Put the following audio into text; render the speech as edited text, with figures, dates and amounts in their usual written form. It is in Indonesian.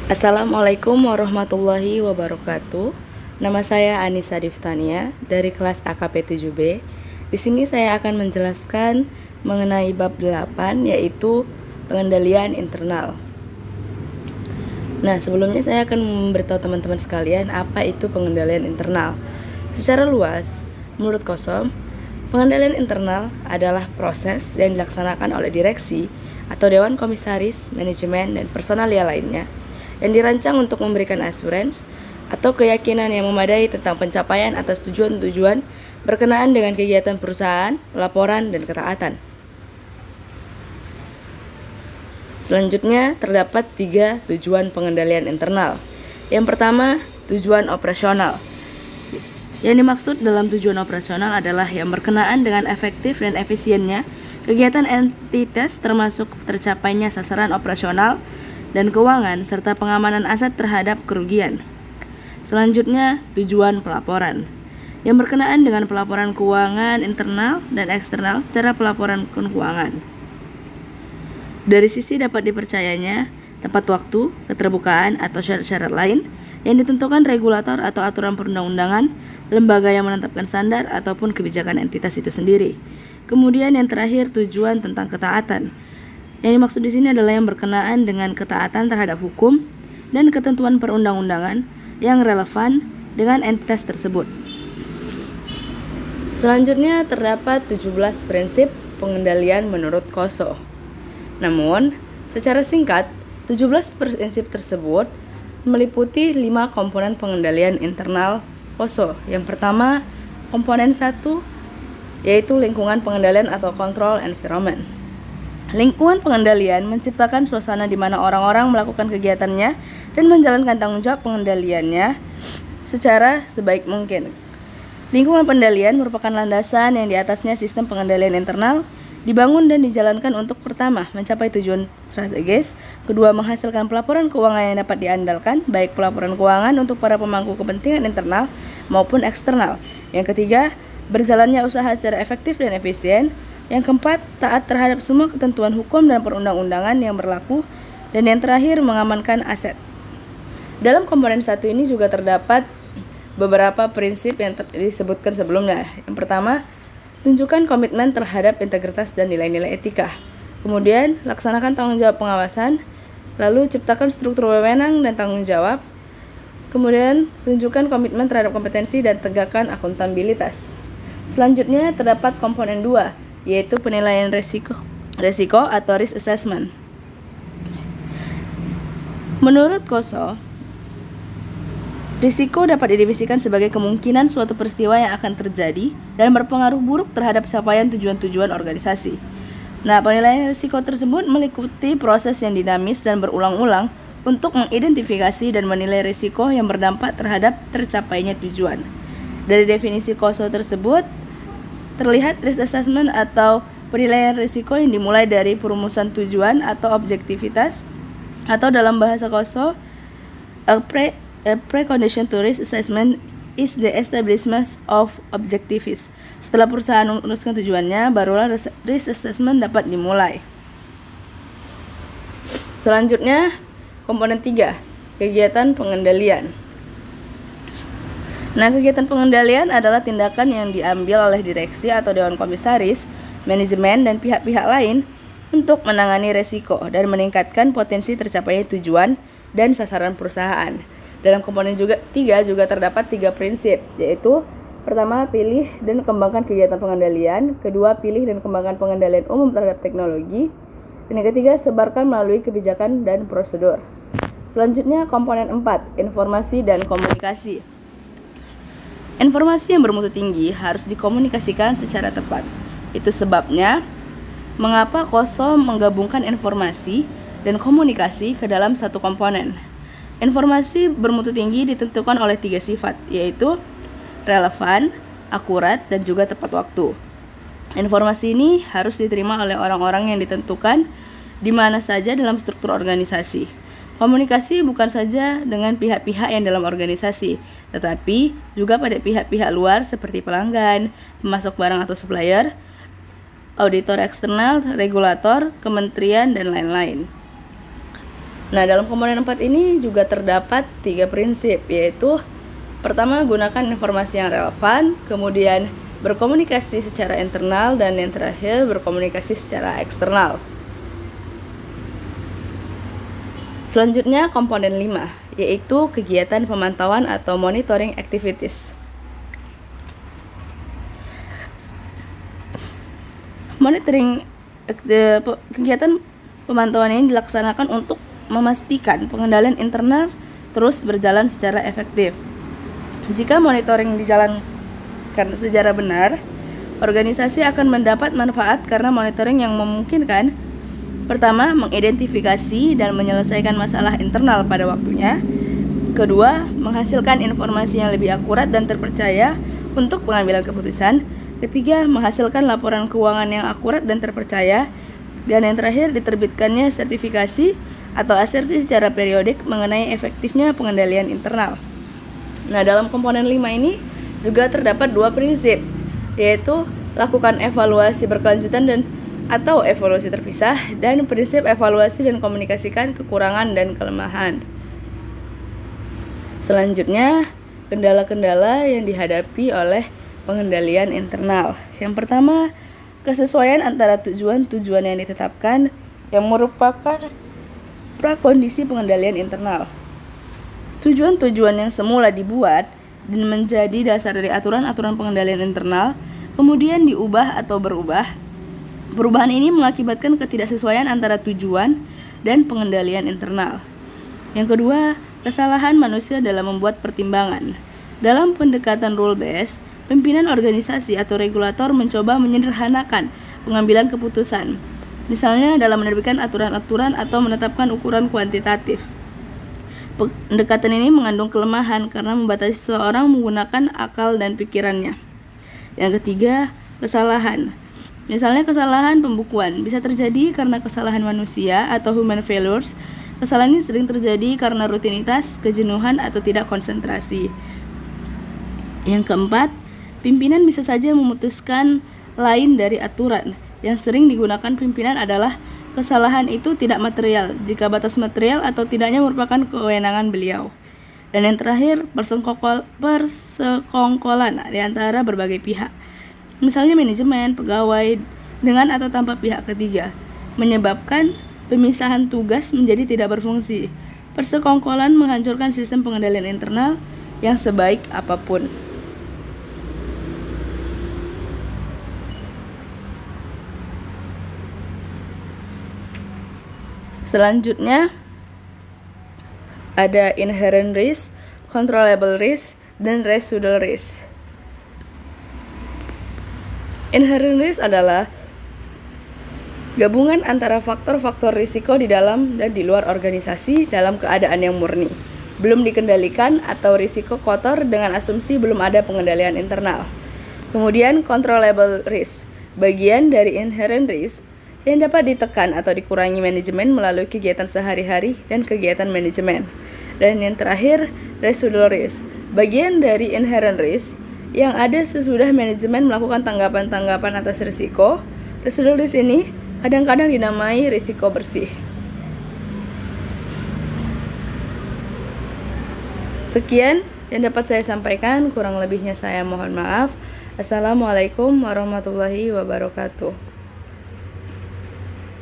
Assalamualaikum warahmatullahi wabarakatuh. Nama saya Anissa Diftania dari kelas AKP 7B. Di sini saya akan menjelaskan mengenai bab 8 yaitu pengendalian internal. Nah, sebelumnya saya akan memberitahu teman-teman sekalian apa itu pengendalian internal. Secara luas, menurut Kosom, pengendalian internal adalah proses yang dilaksanakan oleh direksi atau dewan komisaris, manajemen, dan personalia lainnya yang dirancang untuk memberikan assurance atau keyakinan yang memadai tentang pencapaian atas tujuan-tujuan berkenaan dengan kegiatan perusahaan, laporan, dan ketaatan. Selanjutnya, terdapat 3 tujuan pengendalian internal. Yang pertama, tujuan operasional. Yang dimaksud dalam tujuan operasional adalah yang berkenaan dengan efektif dan efisiennya kegiatan entitas termasuk tercapainya sasaran operasional dan keuangan serta pengamanan aset terhadap kerugian. Selanjutnya, tujuan pelaporan. Yang berkenaan dengan pelaporan keuangan internal dan eksternal secara pelaporan keuangan. Dari sisi dapat dipercayanya, tepat waktu, keterbukaan, atau syarat-syarat lain yang ditentukan regulator atau aturan perundang-undangan, lembaga yang menetapkan standar, ataupun kebijakan entitas itu sendiri. Kemudian yang terakhir, tujuan tentang ketaatan. Yang dimaksud di sini adalah yang berkenaan dengan ketaatan terhadap hukum dan ketentuan perundang-undangan yang relevan dengan entitas tersebut. Selanjutnya terdapat 17 prinsip pengendalian menurut KOSO. Namun, secara singkat, 17 prinsip tersebut meliputi 5 komponen pengendalian internal KOSO. Yang pertama, komponen 1 yaitu lingkungan pengendalian atau control environment. Lingkungan pengendalian menciptakan suasana di mana orang-orang melakukan kegiatannya dan menjalankan tanggung jawab pengendaliannya secara sebaik mungkin. Lingkungan pengendalian merupakan landasan yang di atasnya sistem pengendalian internal dibangun dan dijalankan untuk pertama, mencapai tujuan strategis, kedua, menghasilkan pelaporan keuangan yang dapat diandalkan, baik pelaporan keuangan untuk para pemangku kepentingan internal maupun eksternal. Yang ketiga, berjalannya usaha secara efektif dan efisien. Yang keempat, taat terhadap semua ketentuan hukum dan perundang-undangan yang berlaku. Dan yang terakhir, mengamankan aset. Dalam komponen 1 ini juga terdapat beberapa prinsip yang disebutkan sebelumnya. Yang pertama, tunjukkan komitmen terhadap integritas dan nilai-nilai etika. Kemudian, laksanakan tanggung jawab pengawasan. Lalu, ciptakan struktur wewenang dan tanggung jawab. Kemudian, tunjukkan komitmen terhadap kompetensi dan tegakkan akuntabilitas. Selanjutnya, terdapat komponen 2, yaitu penilaian risiko atau risk assessment. Menurut KOSO, risiko dapat didefinisikan sebagai kemungkinan suatu peristiwa yang akan terjadi dan berpengaruh buruk terhadap capaian tujuan-tujuan organisasi. Nah, penilaian risiko tersebut meliputi proses yang dinamis dan berulang-ulang untuk mengidentifikasi dan menilai risiko yang berdampak terhadap tercapainya tujuan. Dari definisi KOSO tersebut, terlihat risk assessment atau penilaian risiko yang dimulai dari perumusan tujuan atau objektivitas, atau dalam bahasa KOSO, a precondition to risk assessment is the establishment of objectives. Setelah perusahaan memutuskan tujuannya, barulah risk assessment dapat dimulai. Selanjutnya, komponen 3, kegiatan pengendalian. Nah, kegiatan pengendalian adalah tindakan yang diambil oleh direksi atau dewan komisaris, manajemen, dan pihak-pihak lain untuk menangani resiko dan meningkatkan potensi tercapainya tujuan dan sasaran perusahaan. Dalam komponen 3 juga terdapat 3 prinsip, yaitu pertama, pilih dan kembangkan kegiatan pengendalian, kedua, pilih dan kembangkan pengendalian umum terhadap teknologi, dan yang ketiga, sebarkan melalui kebijakan dan prosedur. Selanjutnya, komponen 4, informasi dan komunikasi. Informasi yang bermutu tinggi harus dikomunikasikan secara tepat. Itu sebabnya mengapa KOSO menggabungkan informasi dan komunikasi ke dalam satu komponen. Informasi bermutu tinggi ditentukan oleh 3 sifat, yaitu relevan, akurat, dan juga tepat waktu. Informasi ini harus diterima oleh orang-orang yang ditentukan di mana saja dalam struktur organisasi. Komunikasi bukan saja dengan pihak-pihak yang dalam organisasi, tetapi juga pada pihak-pihak luar seperti pelanggan, pemasok barang atau supplier, auditor eksternal, regulator, kementerian, dan lain-lain. Nah, dalam komponen 4 ini juga terdapat 3 prinsip, yaitu pertama, gunakan informasi yang relevan, kemudian berkomunikasi secara internal, dan yang terakhir berkomunikasi secara eksternal. Selanjutnya komponen 5, yaitu kegiatan pemantauan atau monitoring activities. Kegiatan pemantauan ini dilaksanakan untuk memastikan pengendalian internal terus berjalan secara efektif. Jika monitoring dijalankan secara benar, organisasi akan mendapat manfaat karena monitoring yang memungkinkan pertama, mengidentifikasi dan menyelesaikan masalah internal pada waktunya. Kedua, menghasilkan informasi yang lebih akurat dan terpercaya untuk pengambilan keputusan. Ketiga, menghasilkan laporan keuangan yang akurat dan terpercaya. Dan yang terakhir, diterbitkannya sertifikasi atau asersi secara periodik mengenai efektifnya pengendalian internal. Nah, dalam komponen 5 ini juga terdapat 2 prinsip, yaitu lakukan evaluasi berkelanjutan atau evaluasi terpisah, dan prinsip evaluasi dan komunikasikan kekurangan dan kelemahan. Selanjutnya, kendala-kendala yang dihadapi oleh pengendalian internal. Yang pertama, kesesuaian antara tujuan-tujuan yang ditetapkan yang merupakan prakondisi pengendalian internal. Tujuan-tujuan yang semula dibuat dan menjadi dasar dari aturan-aturan pengendalian internal kemudian diubah atau berubah. Perubahan ini mengakibatkan ketidaksesuaian antara tujuan dan pengendalian internal. Yang kedua, kesalahan manusia dalam membuat pertimbangan. Dalam pendekatan rule-based, pimpinan organisasi atau regulator mencoba menyederhanakan pengambilan keputusan, misalnya dalam menerbitkan aturan-aturan atau menetapkan ukuran kuantitatif. Pendekatan ini mengandung kelemahan karena membatasi seseorang menggunakan akal dan pikirannya. Yang ketiga, kesalahan. Misalnya kesalahan pembukuan bisa terjadi karena kesalahan manusia atau human failures. Kesalahan ini sering terjadi karena rutinitas, kejenuhan, atau tidak konsentrasi. Yang keempat, pimpinan bisa saja memutuskan lain dari aturan. Yang sering digunakan pimpinan adalah kesalahan itu tidak material jika batas material atau tidaknya merupakan kewenangan beliau. Dan yang terakhir, persekongkolan di antara berbagai pihak. Misalnya manajemen, pegawai, dengan atau tanpa pihak ketiga, menyebabkan pemisahan tugas menjadi tidak berfungsi. Persekongkolan menghancurkan sistem pengendalian internal yang sebaik apapun. Selanjutnya ada inherent risk, controllable risk, dan residual risk. Inherent risk adalah gabungan antara faktor-faktor risiko di dalam dan di luar organisasi dalam keadaan yang murni, belum dikendalikan, atau risiko kotor dengan asumsi belum ada pengendalian internal. Kemudian controllable risk, bagian dari inherent risk yang dapat ditekan atau dikurangi manajemen melalui kegiatan sehari-hari dan kegiatan manajemen. Dan yang terakhir, residual risk, bagian dari inherent risk yang ada sesudah manajemen melakukan tanggapan-tanggapan atas risiko. Residual risk ini kadang-kadang dinamai risiko bersih. Sekian yang dapat saya sampaikan, kurang lebihnya saya mohon maaf. Assalamualaikum warahmatullahi wabarakatuh.